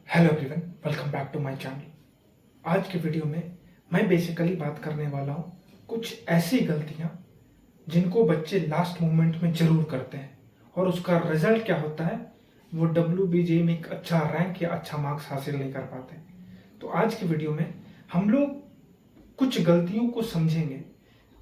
Hello everyone, welcome back to my channel. आज के video में मैं बेसिकली बात करने वाला हूँ कुछ ऐसी गलतियाँ जिनको बच्चे लास्ट मोमेंट में जरूर करते हैं और उसका रिजल्ट क्या होता है, वो WBJ में एक अच्छा रैंक या अच्छा मार्क्स हासिल नहीं कर पाते। तो आज की वीडियो में हम लोग कुछ गलतियों को समझेंगे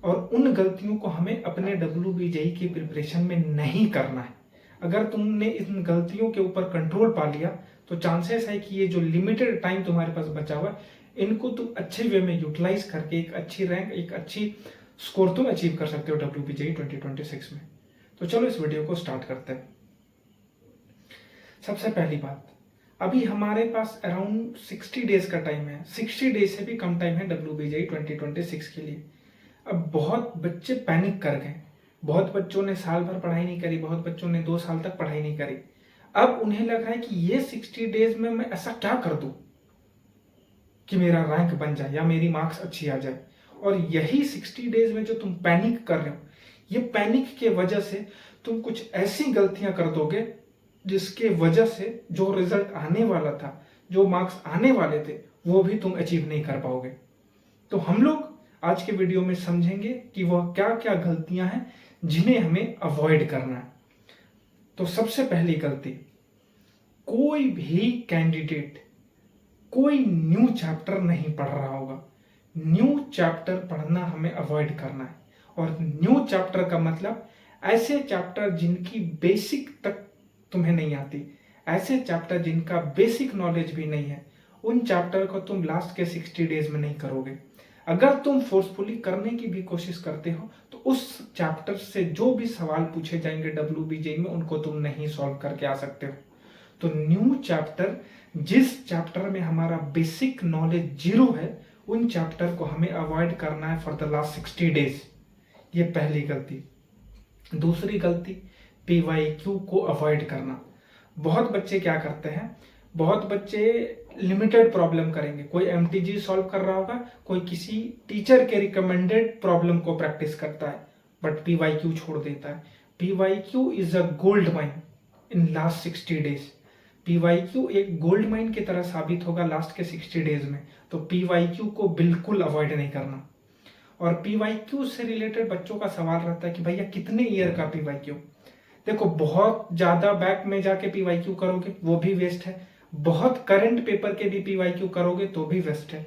और उन गलतियों को हमें अपने WBJ की प्रिपरेशन में नहीं करना है। अगर तुमने इन गलतियों के ऊपर कंट्रोल पा लिया तो चांसेस है कि ये जो लिमिटेड टाइम तुम्हारे पास बचा हुआ है इनको तुम अच्छे वे में यूटिलाइज करके एक अच्छी रैंक, एक अच्छी स्कोर तुम अचीव कर सकते हो WBJ 2026 में। तो चलो इस वीडियो को स्टार्ट करते हैं। सबसे पहली बात, अभी हमारे पास अराउंड 60 डेज का टाइम है। 60 डेज से भी कम टाइम है WBJ 2026 के लिए। अब बहुत बच्चे पैनिक कर गए, बहुत बच्चों ने साल भर पढ़ाई नहीं करी, बहुत बच्चों ने 2 साल तक पढ़ाई नहीं करी। अब उन्हें लग रहा है कि ये 60 डेज में मैं ऐसा क्या कर दूं कि मेरा रैंक बन जाए या मेरी मार्क्स अच्छी आ जाए। और यही 60 डेज में जो तुम पैनिक कर रहे हो, ये पैनिक के वजह से तुम कुछ ऐसी गलतियां कर दोगे जिसके वजह से जो रिजल्ट आने वाला था, जो मार्क्स आने वाले थे, वो भी तुम अचीव नहीं कर पाओगे। तो हम लोग आज के वीडियो में समझेंगे कि वह क्या क्या गलतियां हैं जिन्हें हमें अवॉइड करना है। तो सबसे पहली गलती, कोई भी कैंडिडेट कोई न्यू चैप्टर नहीं पढ़ रहा होगा। न्यू चैप्टर पढ़ना हमें अवॉइड करना है। और न्यू चैप्टर का मतलब ऐसे चैप्टर जिनकी बेसिक तक तुम्हें नहीं आती, ऐसे चैप्टर जिनका बेसिक नॉलेज भी नहीं है, उन चैप्टर को तुम लास्ट के 60 डेज में नहीं करोगे। अगर तुम फोर्सफुली करने की भी कोशिश करते हो तो उस चैप्टर से जो भी सवाल पूछे जाएंगे WBJ में उनको तुम नहीं सॉल्व करके आ सकते हो। तो न्यू चैप्टर, जिस चैप्टर में हमारा बेसिक नॉलेज जीरो है, उन चैप्टर को हमें अवॉइड करना है फॉर द लास्ट 60 डेज। ये पहली गलती। दूसरी गलती, PYQ को अवॉइड करना। बहुत बच्चे क्या करते हैं, बहुत बच्चे लिमिटेड प्रॉब्लम करेंगे। कोई MTG सॉल्व कर रहा होगा, कोई किसी टीचर के रिकमेंडेड प्रॉब्लम को प्रैक्टिस करता है, बट PYQ छोड़ देता है। PYQ is a gold mine in last 60 days. PYQ एक गोल्ड माइन की तरह साबित होगा लास्ट के 60 डेज में। तो PYQ को बिल्कुल अवॉइड नहीं करना। और PYQ से रिलेटेड बच्चों का सवाल रहता है कि भैया कितने ईयर का PYQ। देखो, बहुत ज्यादा बैक में जाके PYQ करोगे वो भी वेस्ट है, बहुत करंट पेपर के भी PYQ करोगे तो भी वेस्ट है।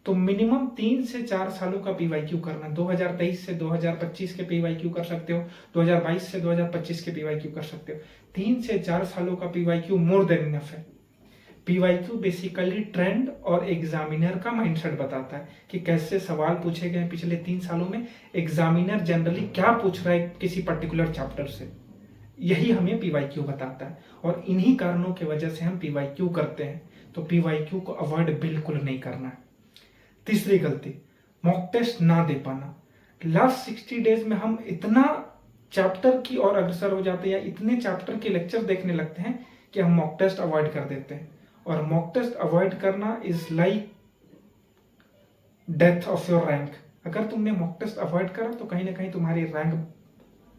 तो मिनिमम 3 से 4 सालों का PYQ करना। 2023 से 2025 के PYQ कर सकते हो, 2022 से 2025 के PYQ कर सकते हो। 3 से 4 सालों का PYQ मोर देन इनफ है। PYQ बेसिकली ट्रेंड और एग्जामिनर का माइंडसेट बताता है कि कैसे सवाल पूछे गए पिछले 3 सालों में, एग्जामिनर जनरली क्या पूछ रहा है किसी पर्टिकुलर चैप्टर से, यही हमें PYQ बताता है। और इन्हीं कारणों की वजह से हम PYQ करते हैं। तो PYQ को अवॉइड बिल्कुल नहीं करना है। तीसरी गलती, मॉक टेस्ट ना दे पाना। लास्ट 60 डेज में हम इतना चैप्टर की ओर अग्रसर हो जाते हैं या इतने चैप्टर के लेक्चर देखने लगते हैं कि हम मॉक टेस्ट अवॉइड कर देते हैं। और मॉक टेस्ट अवॉइड करना is like death of your rank. अगर तुमने मॉक टेस्ट अवॉइड करा तो कहीं ना कहीं तुम्हारी रैंक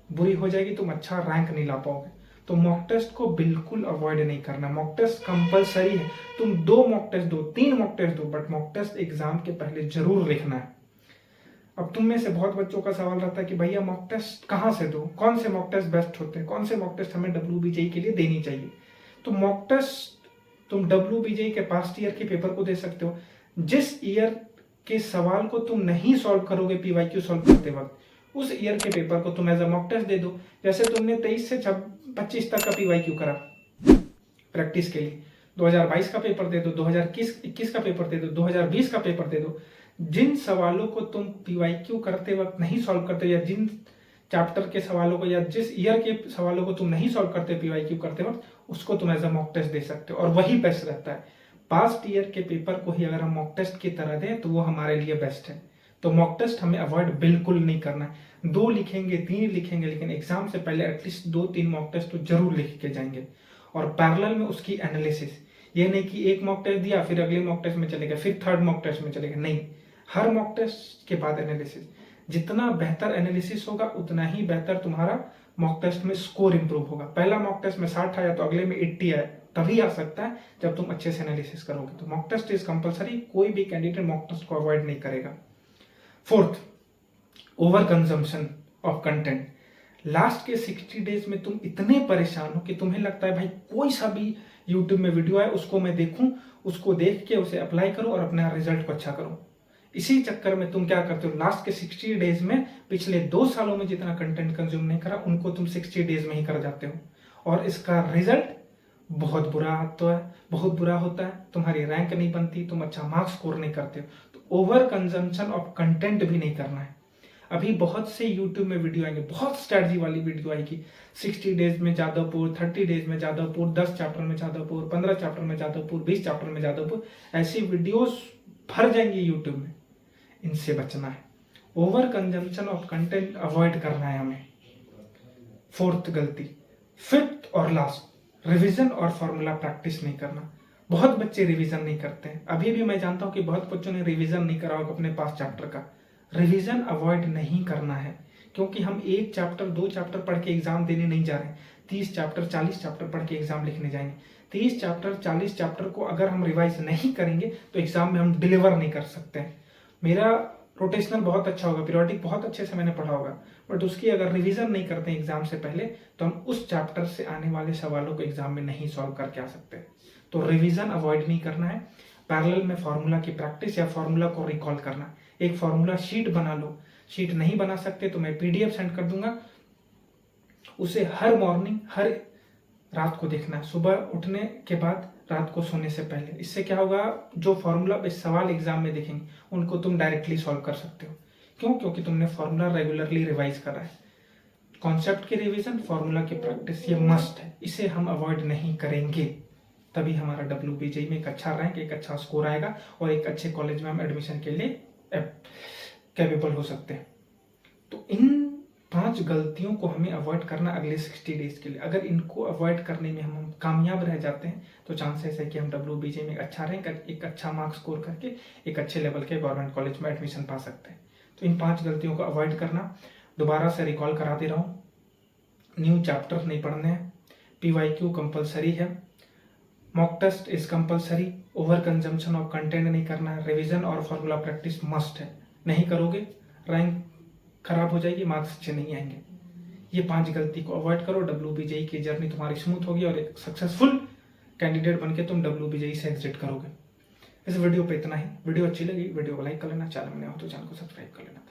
बुरी हो जाएगी, तुम अच्छा रैंक नहीं ला पाओगे। तो मॉक टेस्ट को बिल्कुल अवॉइड नहीं करना। मॉक टेस्ट कंपलसरी है। तुम 2 मॉक टेस्ट दो, 3 मॉक टेस्ट दो, बट मॉक टेस्ट एग्जाम के पहले जरूर लिखना है। अब तुम में से बहुत बच्चों का सवाल रहता है कि भैया मॉक टेस्ट कहाँ से दो, कौन से मॉक टेस्ट बेस्ट होते हैं, कौन से मॉक टेस्ट हमें WBJ के लिए देनी चाहिए। तो मॉक टेस्ट तुम WBJ के पास्ट ईयर के पेपर को दे सकते हो। जिस ईयर के सवाल को तुम नहीं सॉल्व करोगे PYQ सॉल्व करते वक्त, उस ईयर के पेपर को तुम एज अ मॉक टेस्ट दे दो। जैसे तुमने 23 से 25 तक का PYQ करा प्रैक्टिस के लिए, 2022 का पेपर दे दो, 2021 का पेपर दे दो, 2020 का पेपर दे दो। जिन सवालों को तुम PYQ करते वक्त नहीं सॉल्व करते, या जिन चैप्टर के सवालों को या जिस ईयर के सवालों को तुम नहीं सॉल्व करते PYQ करते वक्त, उसको तुम एज अ मॉक टेस्ट दे सकते हो और वही बेस्ट रहता है। पास्ट ईयर के पेपर को ही अगर हम मॉक टेस्ट की तरह दें तो वो हमारे लिए बेस्ट है। तो मॉक टेस्ट हमें अवॉइड बिल्कुल नहीं करना है। 2 लिखेंगे, 3 लिखेंगे, लेकिन एग्जाम से पहले एटलीस्ट 2-3 मॉक टेस्ट तो जरूर लिख के जाएंगे। और पैरेलल में उसकी एनालिसिस, ये नहीं कि एक मॉक टेस्ट दिया फिर अगले मॉक टेस्ट में चले गए, फिर थर्ड मॉक टेस्ट में चले गए, नहीं। हर मॉक टेस्ट के बाद एनालिसिस। जितना बेहतर एनालिसिस होगा उतना ही बेहतर तुम्हारा मॉक टेस्ट में स्कोर इंप्रूव होगा। पहला मॉक टेस्ट में 60 आया तो अगले में 80 आए, तभी आ सकता है जब तुम अच्छे से एनालिसिस करोगे। तो मॉक टेस्ट इज कंपलसरी, कोई भी कैंडिडेट मॉक टेस्ट को अवॉइड नहीं करेगा। Fourth, over consumption of content. Last के 60 डेज में तुम इतने परेशान हो कि तुम्हें लगता है भाई कोई सा भी यूट्यूब में वीडियो है उसको मैं देखूं, उसको देख के उसे अप्लाई करो और अपना रिजल्ट को अच्छा करो। इसी चक्कर में तुम क्या करते हो, लास्ट के 60 डेज में पिछले 2 सालों में जितना कंटेंट कंज्यूम नहीं करा उनको तुम 60 डेज में ही कर जाते हो, और इसका रिजल्ट बहुत बुरा आता है, बहुत बुरा होता है। तुम्हारी रैंक नहीं बनती, तुम अच्छा मार्क्स स्कोर नहीं करते हो। तो ओवर कंजम्पशन ऑफ कंटेंट भी नहीं करना है। अभी बहुत से यूट्यूब में वीडियो आएंगे, बहुत स्ट्रेटजी वाली वीडियो आएगी, 60 डेज में जादवपुर, 30 डेज में जादवपुर, 10 चैप्टर में जादवपुर, 15 चैप्टर में जादवपुर, 20 चैप्टर में जादवपुर, ऐसी वीडियोस भर जाएंगी यूट्यूब में। इनसे बचना है, over consumption of content avoid करना है हमें। फोर्थ गलती। फिफ्थ और लास्ट, रिवीजन और फॉर्मूला प्रैक्टिस नहीं करना। बहुत बच्चे रिवीजन नहीं करते हैं। अभी भी मैं जानता हूं कि बहुत बच्चों ने रिवीजन नहीं करा होगा अपने पास चैप्टर का। रिवीजन अवॉइड नहीं करना है, क्योंकि हम 1 चैप्टर 2 चैप्टर पढ़ के एग्जाम देने नहीं जा रहे हैं। 30 चैप्टर 40 चैप्टर पढ़ के एग्जाम लिखने जाएंगे। 30 चैप्टर 40 चैप्टर को अगर हम रिवाइज नहीं करेंगे तो एग्जाम में हम डिलीवर नहीं कर सकते हैं। मेरा रोटेशनल बहुत अच्छा होगा, पीरियोडिक बहुत अच्छे से मैंने पढ़ा होगा, बट उसकी अगर रिवीजन नहीं करते एग्जाम से पहले तो हम उस चैप्टर से आने वाले सवालों को एग्जाम में नहीं सॉल्व करके आ सकते। तो रिवीजन अवॉइड नहीं करना है। पैरेलल में फॉर्मूला की प्रैक्टिस या फॉर्मूला को रिकॉल करना। एक फॉर्मूला शीट बना लो, शीट नहीं बना सकते तो मैं पीडीएफ सेंड कर दूंगा, उसे हर मॉर्निंग हर रात को देखना है, सुबह उठने के बाद, रात को सोने से पहले। इससे क्या होगा, जो फॉर्मूला पे सवाल एग्जाम में देखेंगे उनको तुम डायरेक्टली सॉल्व कर सकते हो। क्यों? क्योंकि तुमने फॉर्मूला रेगुलरली रिवाइज करा है। कॉन्सेप्ट की रिवीजन, फॉर्मूला की प्रैक्टिस, ये मस्ट है, इसे हम अवॉइड नहीं करेंगे। तभी हमारा WBJE में एक अच्छा रैंक, एक अच्छा स्कोर आएगा और एक अच्छे कॉलेज में हम एडमिशन के लिए कैपेबल हो सकते हैं। तो इन 5 गलतियों को हमें अवॉइड करना अगले 60 डेज के लिए। अगर इनको अवॉइड करने में हम कामयाब रह जाते हैं तो चांसेस है कि हम WBJE में अच्छा रैंक, एक अच्छा मार्क्स स्कोर करके एक अच्छे लेवल के गवर्नमेंट कॉलेज में एडमिशन पा सकते हैं। तो इन 5 गलतियों को अवॉइड करना। दोबारा से रिकॉल करा दे रहा हूँ, न्यू चैप्टर नहीं पढ़ने हैं, PYQ कंपलसरी है, mock test is compulsory, over consumption of content नहीं करना है, रिवीजन और फॉर्मूला प्रैक्टिस मस्ट है। नहीं करोगे रैंक खराब हो जाएगी, मार्क्स अच्छे नहीं आएंगे। ये 5 गलती को अवॉइड करो, WBJE की जर्नी तुम्हारी स्मूथ होगी और एक सक्सेसफुल कैंडिडेट बनके तुम WBJE से एग्जिट करोगे। इस वीडियो पे इतना ही। वीडियो अच्छी लगी वीडियो को लाइक कर लेना, चैनल में नया हो तो चैनल को सब्सक्राइब कर लेना।